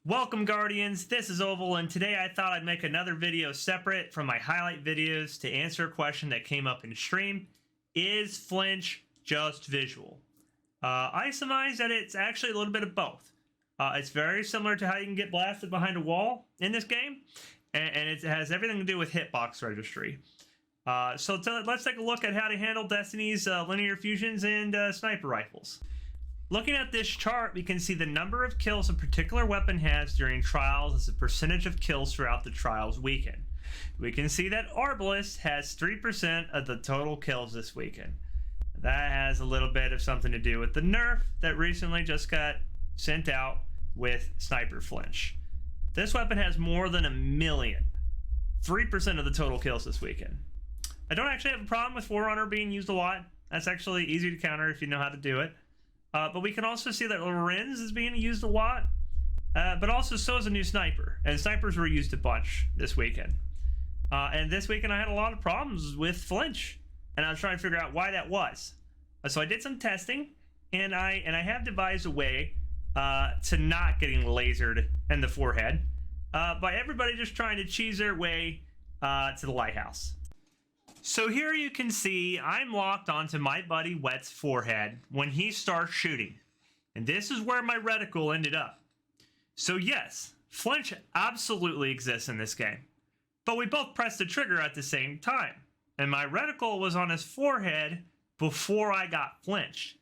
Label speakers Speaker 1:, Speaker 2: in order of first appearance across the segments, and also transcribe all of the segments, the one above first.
Speaker 1: Welcome Guardians, this is Oval, and today I thought I'd make another video separate from my highlight videos to answer a question that came up in stream. Is Flinch just visual? I surmise that it's actually a little bit of both. It's very similar to how you can get blasted behind a wall in this game, and it has everything to do with hitbox registry. Let's take a look at how to handle Destiny's linear fusions and sniper rifles. Looking at this chart, we can see the number of kills a particular weapon has during trials as a percentage of kills throughout the trials weekend. We can see that Arbalist has 3% of the total kills this weekend. That has a little bit of something to do with the nerf that recently just got sent out with Sniper Flinch. This weapon has more than 1 million. 3% of the total kills this weekend. I don't actually have a problem with Forerunner being used a lot. That's actually easy to counter if you know how to do it. But we can also see that Lorenz is being used a lot, but also so is a new sniper. And snipers were used a bunch this weekend. And this weekend I had a lot of problems with Flinch, and I was trying to figure out why that was. So I did some testing, and I have devised a way to not getting lasered in the forehead by everybody just trying to cheese their way to the lighthouse. So here you can see I'm locked onto my buddy Wet's forehead when he starts shooting. And this is where my reticle ended up. So yes, Flinch absolutely exists in this game. But we both pressed the trigger at the same time. And my reticle was on his forehead before I got flinched.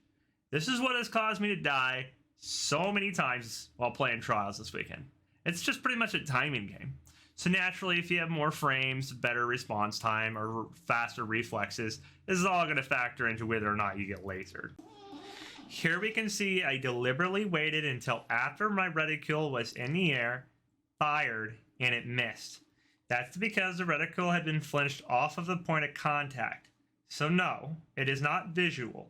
Speaker 1: This is what has caused me to die so many times while playing trials this weekend. It's just pretty much a timing game. So naturally, if you have more frames, better response time, or faster reflexes, this is all going to factor into whether or not you get lasered. Here we can see I deliberately waited until after my reticule was in the air, fired, and it missed. That's because the reticle had been flinched off of the point of contact. So no, it is not visual.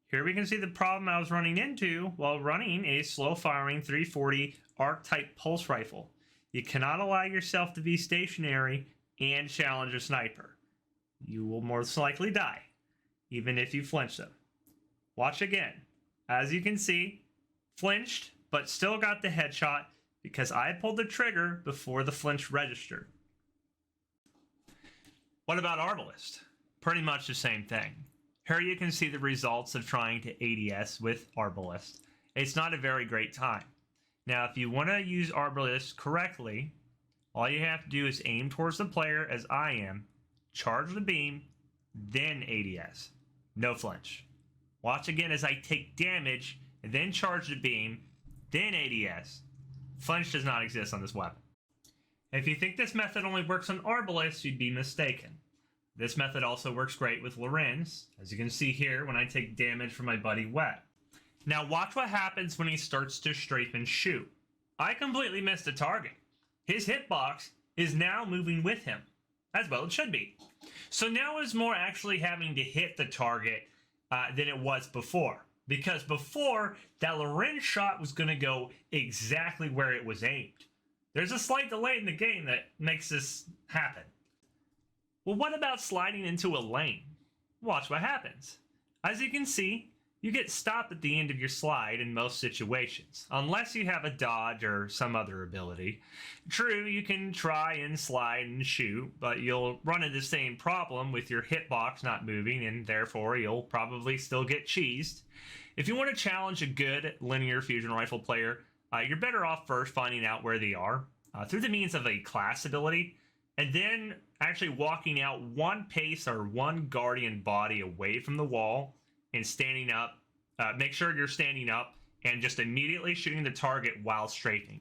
Speaker 1: Here we can see the problem I was running into while running a slow-firing 340 ARC-type pulse rifle. You cannot allow yourself to be stationary and challenge a sniper. You will most likely die, even if you flinch them. Watch again. As you can see, flinched, but still got the headshot because I pulled the trigger before the flinch registered. What about Arbalist? Pretty much the same thing. Here you can see the results of trying to ADS with Arbalist. It's not a very great time. Now, if you want to use Arbalist correctly, all you have to do is aim towards the player as I am, charge the beam, then ADS. No flinch. Watch again as I take damage, and then charge the beam, then ADS. Flinch does not exist on this weapon. If you think this method only works on Arbalist, you'd be mistaken. This method also works great with Lorenz, as you can see here when I take damage from my buddy Wet. Now watch what happens when he starts to strafe and shoot. I completely missed the target. His hitbox is now moving with him, as well it should be. So now it's more actually having to hit the target than it was before. Because before, that Lorenz shot was going to go exactly where it was aimed. There's a slight delay in the game that makes this happen. Well, what about sliding into a lane? Watch what happens. As you can see, you get stopped at the end of your slide in most situations, unless you have a dodge or some other ability. True, you can try and slide and shoot, but you'll run into the same problem with your hitbox not moving, and therefore you'll probably still get cheesed. If you want to challenge a good linear fusion rifle player, you're better off first finding out where they are through the means of a class ability, and then actually walking out one pace or one guardian body away from the wall and standing up. Make sure you're standing up and just immediately shooting the target while strafing.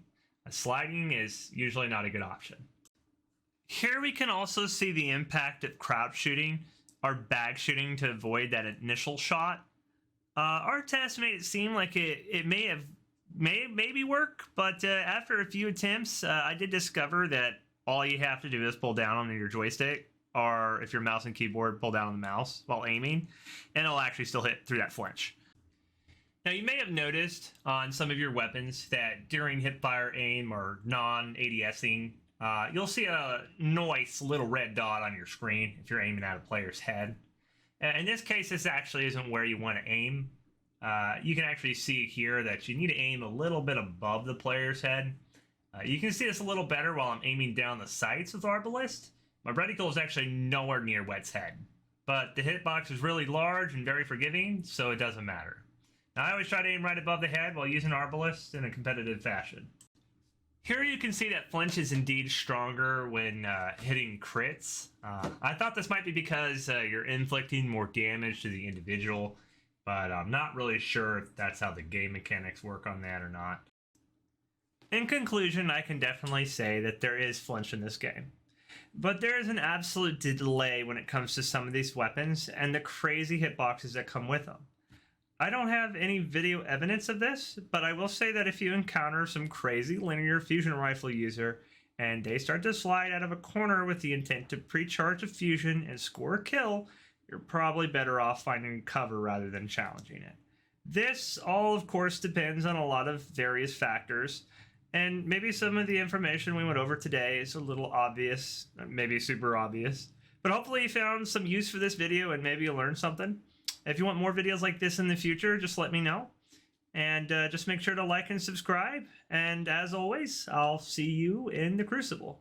Speaker 1: Sliding is usually not a good option. Here we can also see the impact of crouch shooting or bag shooting to avoid that initial shot. Our test made it seem like it maybe work, but after a few attempts, I did discover that all you have to do is pull down on your joystick, or if your mouse and keyboard, pull down on the mouse while aiming, and it'll actually still hit through that flinch. Now you may have noticed on some of your weapons that during hipfire aim or non-ADSing, you'll see a nice little red dot on your screen if you're aiming at a player's head. In this case, this actually isn't where you want to aim. You can actually see here that you need to aim a little bit above the player's head. You can see this a little better while I'm aiming down the sights with Arbalist. My reticle is actually nowhere near Wet's head, but the hitbox is really large and very forgiving, so it doesn't matter. Now, I always try to aim right above the head while using Arbalist in a competitive fashion. Here you can see that Flinch is indeed stronger when hitting crits. I thought this might be because you're inflicting more damage to the individual, but I'm not really sure if that's how the game mechanics work on that or not. In conclusion, I can definitely say that there is Flinch in this game. But there is an absolute delay when it comes to some of these weapons and the crazy hitboxes that come with them. I don't have any video evidence of this, but I will say that if you encounter some crazy linear fusion rifle user and they start to slide out of a corner with the intent to pre-charge a fusion and score a kill, you're probably better off finding cover rather than challenging it. This all, of course, depends on a lot of various factors, and maybe some of the information we went over today is a little obvious, maybe super obvious, but hopefully you found some use for this video and maybe you learned something. If you want more videos like this in the future, just let me know. And just make sure to like and subscribe. And as always, I'll see you in the Crucible.